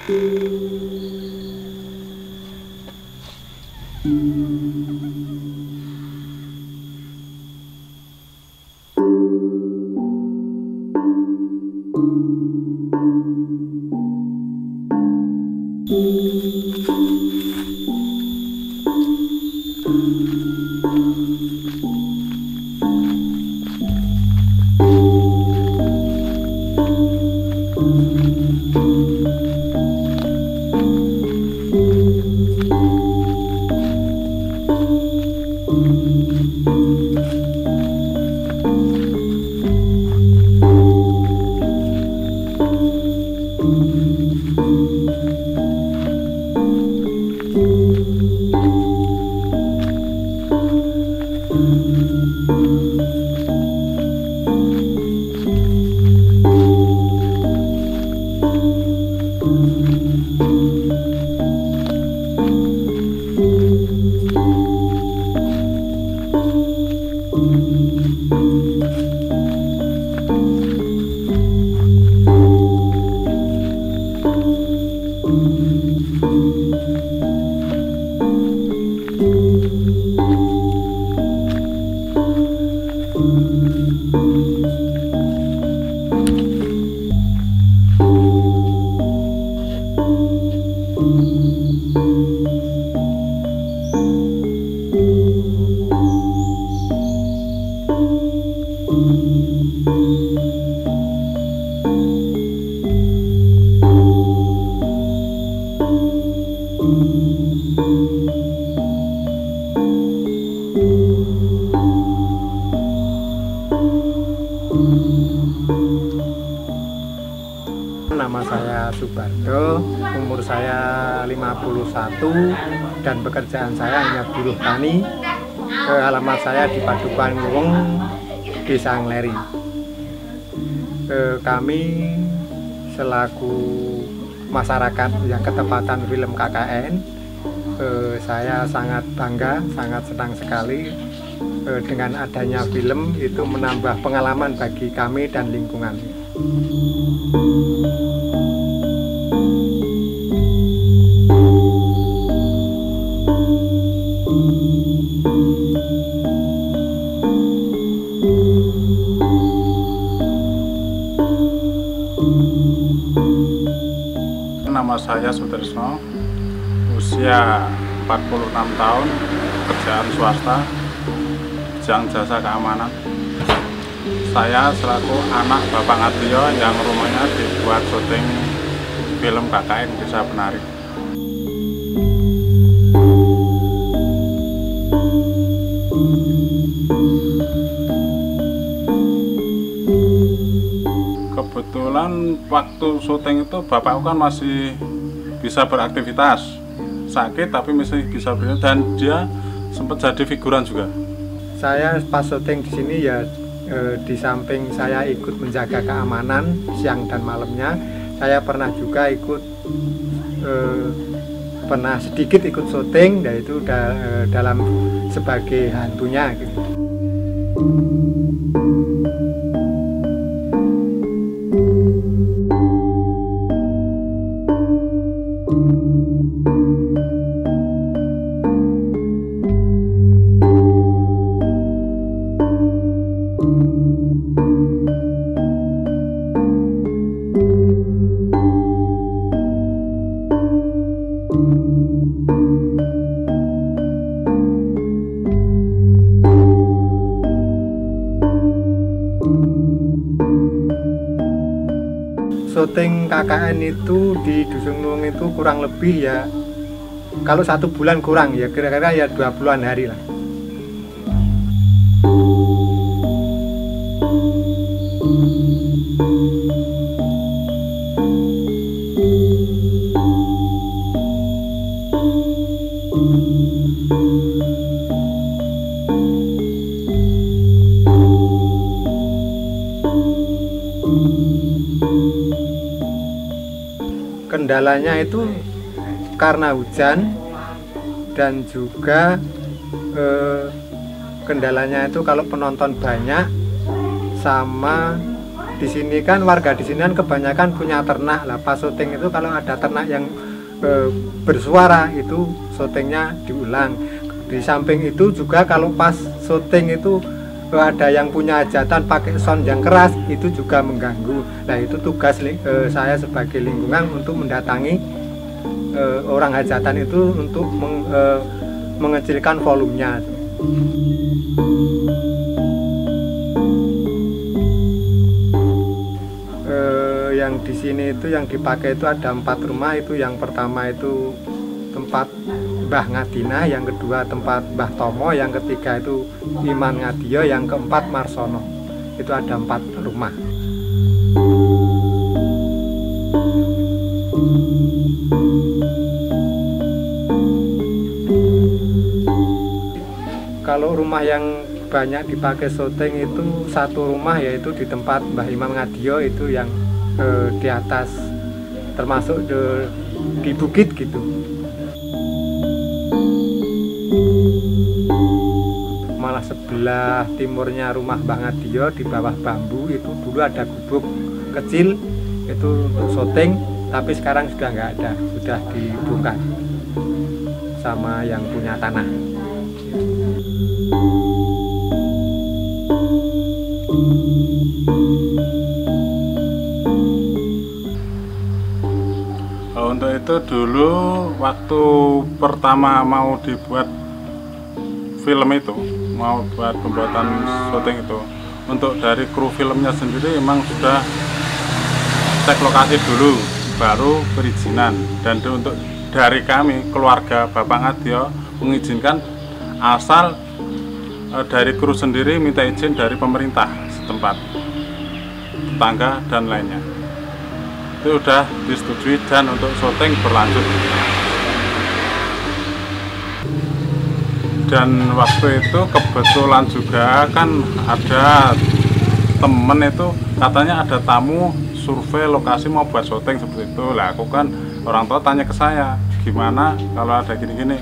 Nama saya Subardo, umur saya 51 dan pekerjaan saya hanya buruh tani. Alamat saya di Padukuhan Nguwung, Desa Ngleri. Kami selaku masyarakat yang ketempatan film KKN, saya sangat bangga, sangat senang sekali dengan adanya film itu menambah pengalaman bagi kami dan lingkungan. Nama saya Sutrisno, usia 46 tahun, pekerjaan swasta, bidang jasa keamanan. Saya selaku anak Bapak Ngatio yang rumahnya dibuat syuting film KKN Desa Penari. Kebetulan waktu syuting itu bapakku kan masih bisa beraktivitas, sakit tapi masih bisa beraktivitas, dan dia sempat jadi figuran juga. Saya pas syuting di sini ya di samping saya ikut menjaga keamanan siang dan malamnya, saya pernah juga ikut pernah sedikit ikut syuting, yaitu dalam sebagai hantunya gitu. Syuting KKN itu di Dusun Nguwung itu kurang lebih ya, kalau 1 bulan kurang ya, kira-kira ya 20-an hari lah. Kendalanya itu karena hujan, dan juga kendalanya itu kalau penonton banyak, sama di sini kan warga di sini kan kebanyakan punya ternak lah. Pas syuting itu kalau ada ternak yang bersuara itu syutingnya diulang. Di samping itu juga kalau pas syuting itu ada yang punya hajatan pakai sound yang keras, itu juga mengganggu. Nah itu tugas saya sebagai lingkungan untuk mendatangi orang hajatan itu untuk mengecilkan volumenya. Yang di sini itu yang dipakai itu ada 4 rumah. Itu yang pertama itu tempat Mbah Ngadina, yang kedua tempat Mbah Tomo, yang ketiga itu Iman Ngadio, yang keempat Marsono. Itu ada 4 rumah. Kalau rumah yang banyak dipakai syuting itu satu rumah, yaitu di tempat Mbah Imam Ngadio, itu yang di atas, termasuk di bukit gitu. Malah sebelah timurnya rumah Mbah Ngadio di bawah bambu itu dulu ada gubuk kecil itu untuk syuting, tapi sekarang sudah nggak ada, sudah dibongkar sama yang punya tanah. Untuk itu dulu waktu pertama mau dibuat film itu, mau buat pembuatan syuting itu, untuk dari kru filmnya sendiri memang sudah cek lokasi dulu, baru perizinan. Dan untuk dari kami keluarga Bapak Ngadio mengizinkan asal dari kru sendiri minta izin dari pemerintah setempat, tetangga dan lainnya. Itu sudah disetujui dan untuk syuting berlanjut. Dan waktu itu kebetulan juga kan ada temen itu katanya ada tamu survei lokasi mau buat syuting seperti itu. Lah aku kan orang tua tanya ke saya, gimana kalau ada gini-gini,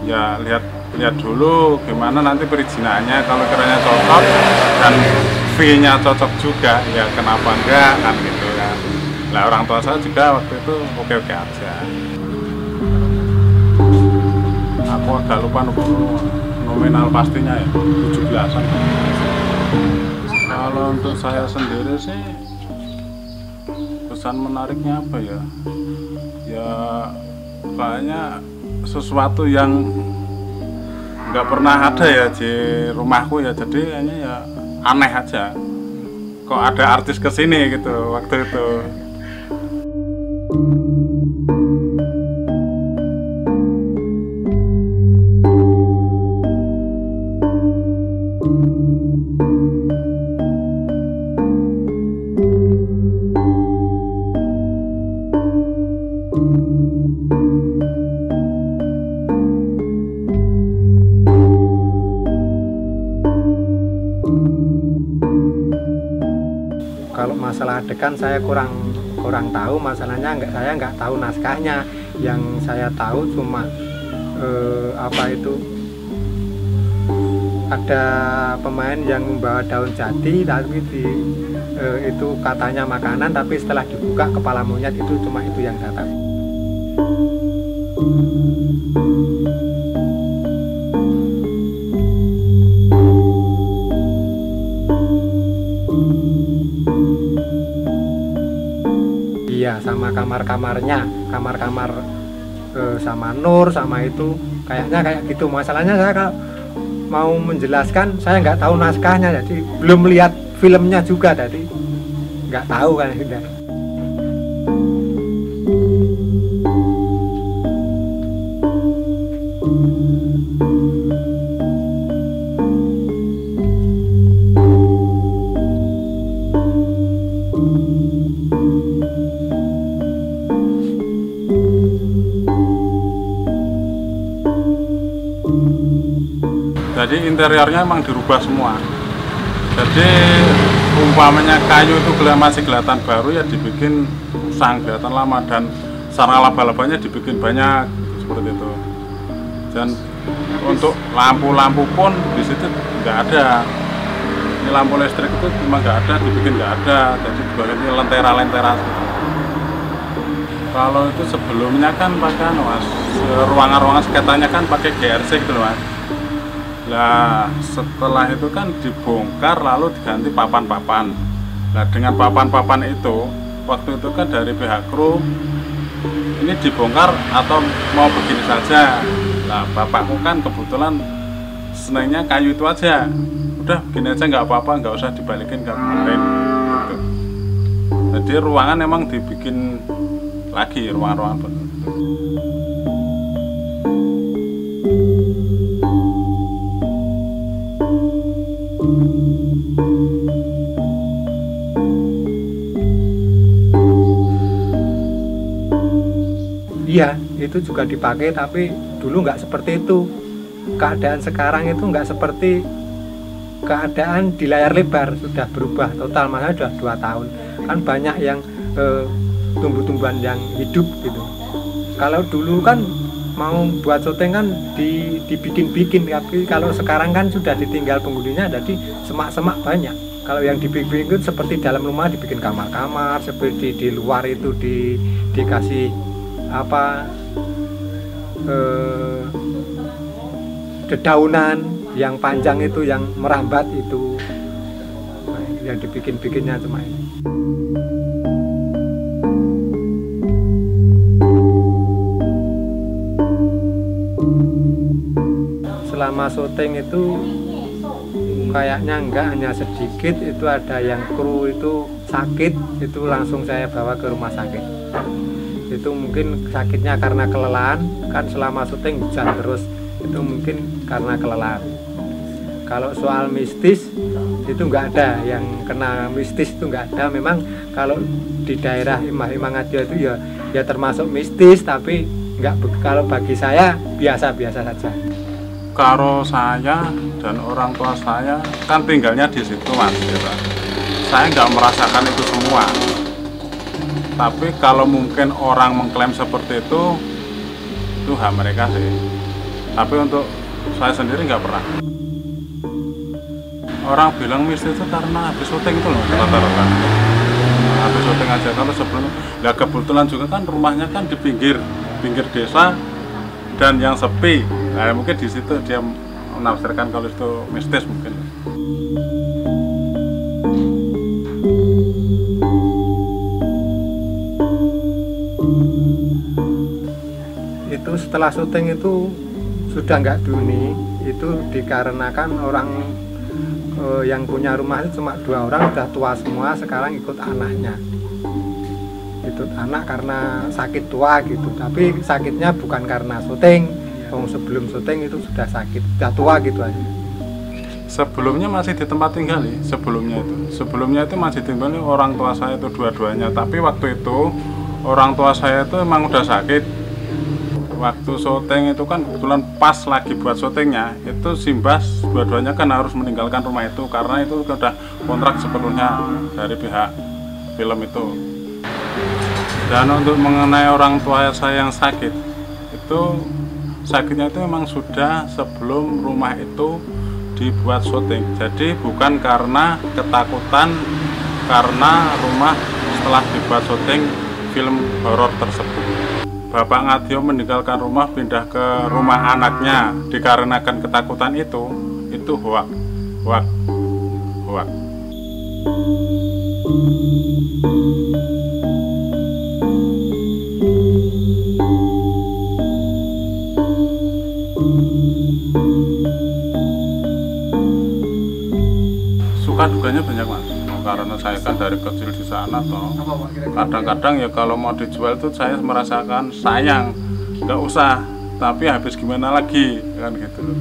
ya lihat dulu gimana nanti perizinannya, kalau kiranya cocok dan fee-nya cocok juga ya kenapa enggak kan gitu kan. Nah orang tua saya juga waktu itu oke-oke aja. Aku agak lupa nominal pastinya ya, 17-an. Kalau untuk saya sendiri sih pesan menariknya apa ya? Ya kayaknya sesuatu yang nggak pernah ada ya di rumahku ya, jadi kayaknya ya aneh aja. Kok ada artis kesini gitu waktu itu. Kalau masalah adegan saya kurang tahu, masalahnya saya nggak tahu naskahnya. Yang saya tahu cuma ada pemain yang membawa daun jati, tapi itu katanya makanan, tapi setelah dibuka kepala monyet, itu cuma itu yang saya tahu. Iya, sama kamar-kamarnya, kamar-kamar sama Nur, sama itu kayaknya kayak gitu. Masalahnya saya kalau mau menjelaskan, saya nggak tahu naskahnya, jadi belum lihat filmnya juga, jadi nggak tahu kan. Jadi interiornya emang dirubah semua. Jadi umpamanya kayu itu masih kelihatan baru ya dibikin usang, kelihatan lama, dan sarang laba-labanya dibikin banyak gitu, seperti itu. Dan untuk lampu-lampu pun di situ nggak ada. Ini lampu listrik itu cuma nggak ada, dibikin nggak ada, jadi dibikin lentera-lentera. Kalau itu sebelumnya kan pakai mas, ruangan-ruangan sekitarnya kan pakai GRC gitu loh mas. Nah setelah itu kan dibongkar lalu diganti papan-papan. Nah dengan papan-papan itu waktu itu kan dari pihak kru ini dibongkar atau mau begini saja. Nah bapakku kan kebetulan senangnya kayu itu aja, udah begini aja nggak apa-apa, nggak usah dibalikin ke kemarin gitu. Jadi ruangan emang dibikin lagi, ruangan-ruangan begitu. Iya, itu juga dipakai, tapi dulu nggak seperti itu. Keadaan sekarang itu nggak seperti keadaan di layar lebar, sudah berubah total, makanya sudah 2 tahun. Kan banyak yang tumbuh-tumbuhan yang hidup gitu. Kalau dulu kan mau buat syuting kan dibikin-bikin, tapi kalau sekarang kan sudah ditinggal penghuninya, jadi semak-semak banyak. Kalau yang dibikin itu seperti dalam rumah dibikin kamar-kamar, seperti di luar itu dikasih apa dedaunan yang panjang itu, yang merambat itu, yang dibikin-bikinnya cuma ini. Selama syuting itu kayaknya enggak, hanya sedikit. Itu ada yang kru itu sakit, itu langsung saya bawa ke rumah sakit. Itu mungkin sakitnya karena kelelahan, kan selama syuting hujan terus, itu mungkin karena kelelahan. Kalau soal mistis itu enggak ada, yang kena mistis itu enggak ada. Memang kalau di daerah Imah Ngadiwa itu ya termasuk mistis, tapi enggak, kalau bagi saya biasa-biasa saja. Kalau saya dan orang tua saya kan tinggalnya di situ mas, gitu. Saya nggak merasakan itu semua. Tapi kalau mungkin orang mengklaim seperti itu hak mereka sih. Tapi untuk saya sendiri nggak pernah. Orang bilang mistis itu karena habis syuting itu loh, rata-rata. Habis syuting aja. Kalau sebelum, ya kebetulan juga kan rumahnya kan di pinggir desa dan yang sepi. Nah, mungkin di situ dia menafsirkan kalau itu mistis mungkin. Itu setelah syuting itu sudah nggak dihuni, itu dikarenakan orang yang punya rumah itu cuma 2 orang, udah tua semua, sekarang ikut anaknya. Ikut anak karena sakit tua gitu, tapi sakitnya bukan karena syuting. Sebelum syuting itu sudah sakit, sudah tua gitu aja. Sebelumnya masih di tempat tinggal nih, sebelumnya itu masih tinggal orang tua saya itu dua-duanya. Tapi waktu itu orang tua saya itu emang udah sakit. Waktu syuting itu kan kebetulan pas lagi buat syutingnya, itu Simbas dua-duanya kan harus meninggalkan rumah itu karena itu udah kontrak sepenuhnya dari pihak film itu. Dan untuk mengenai orang tua saya yang sakit, itu sakitnya itu memang sudah sebelum rumah itu dibuat syuting. Jadi bukan karena ketakutan karena rumah setelah dibuat syuting film horor tersebut. Bapak Ngadiwa meninggalkan rumah pindah ke rumah anaknya dikarenakan ketakutan itu hoak. Suka duganya banyak mas, karena saya kan dari kecil di sana toh. Kadang-kadang ya kalau mau dijual tuh saya merasakan sayang, nggak usah, tapi habis gimana lagi kan gitu loh.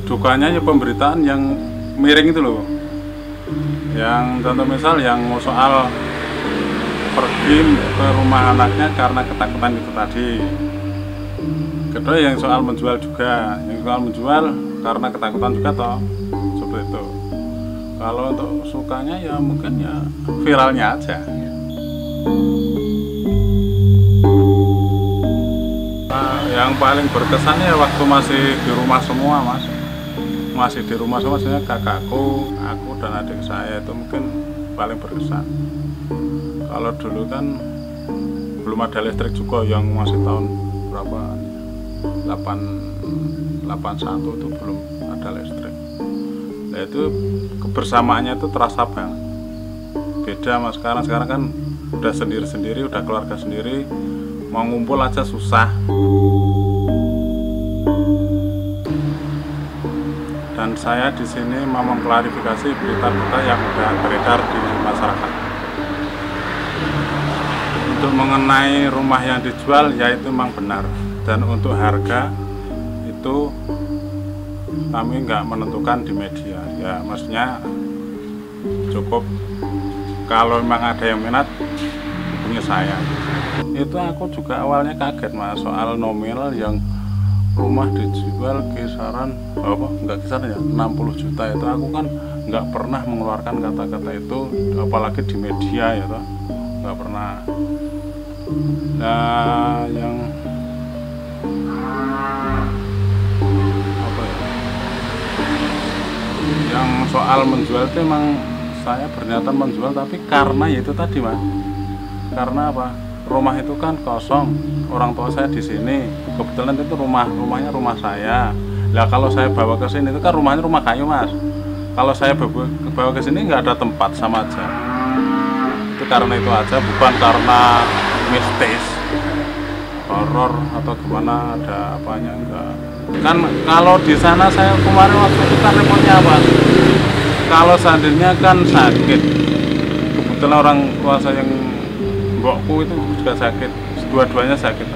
Dukanya ya pemberitaan yang miring itu loh, yang contoh misal yang soal pergi ke rumah anaknya karena ketakutan itu tadi. Kedua yang soal menjual juga, yang soal menjual karena ketakutan juga toh, seperti itu. Kalau untuk sukanya ya mungkin ya viralnya aja. Yang paling berkesan ya waktu masih di rumah semua, Mas. Masih di rumah semua, maksudnya kakakku, aku dan adik saya itu mungkin paling berkesan. Kalau dulu kan belum ada listrik juga, yang masih tahun berapa 81 itu belum ada listrik. Nah itu kebersamaannya itu terasa banget. Beda mas sekarang kan udah sendiri-sendiri, udah keluarga sendiri, mau ngumpul aja susah. Dan saya di sini mau mengklarifikasi berita-berita yang sudah beredar di masyarakat. Untuk mengenai rumah yang dijual, ya itu memang benar. Dan untuk harga itu kami nggak menentukan di media. Ya maksudnya cukup kalau memang ada yang minat hubungi saya. Itu aku juga awalnya kaget mas soal nominal yang rumah dijual kisaran nggak kisaran ya 60 juta itu aku kan nggak pernah mengeluarkan kata-kata itu apalagi di media ya toh nggak pernah. Nah yang apa ya yang soal menjual itu emang saya berniatan menjual tapi karena ya itu tadi mas karena apa rumah itu kan kosong, orang tua saya di sini. Kebetulan itu rumahnya rumah saya. Lah kalau saya bawa ke sini itu kan rumahnya rumah kayu mas. Kalau saya bawa ke sini nggak ada tempat sama aja. Itu karena itu aja, bukan karena mistis, horor atau gimana ada apanya enggak. Kan kalau di sana saya kemarin waktu itu kan repotnya apa? Kalau seandainya kan sakit, kebetulan orang tua saya yang mbokku itu juga sakit, dua-duanya sakit.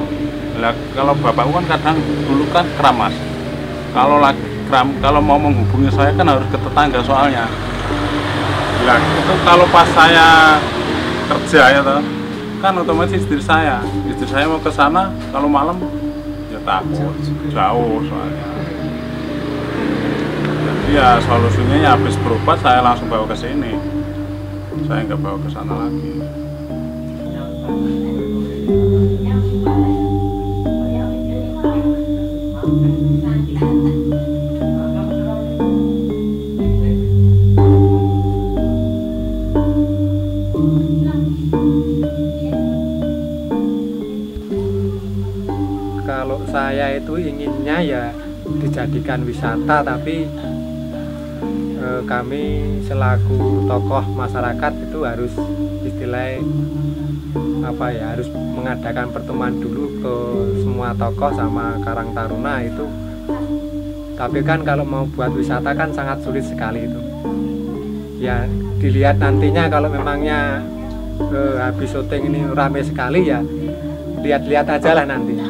Nah, kalau bapakku kan kadang dulu kan keramas. Kalau mau menghubungi saya kan harus ke tetangga soalnya. Nah, itu kalau pas saya kerja ya toh, kan otomatis istri saya mau ke sana kalau malam ya takut jauh soalnya. Jadi ya solusinya ya habis berobat saya langsung bawa ke sini. Saya nggak bawa ke sana lagi. Kalau saya itu inginnya ya dijadikan wisata, tapi kami selaku tokoh masyarakat itu harus istilahnya apa ya, harus mengadakan pertemuan dulu ke semua tokoh sama Karang Taruna itu. Tapi kan kalau mau buat wisata kan sangat sulit sekali itu. Ya dilihat nantinya kalau memangnya habis syuting ini ramai sekali ya lihat-lihat aja lah nanti.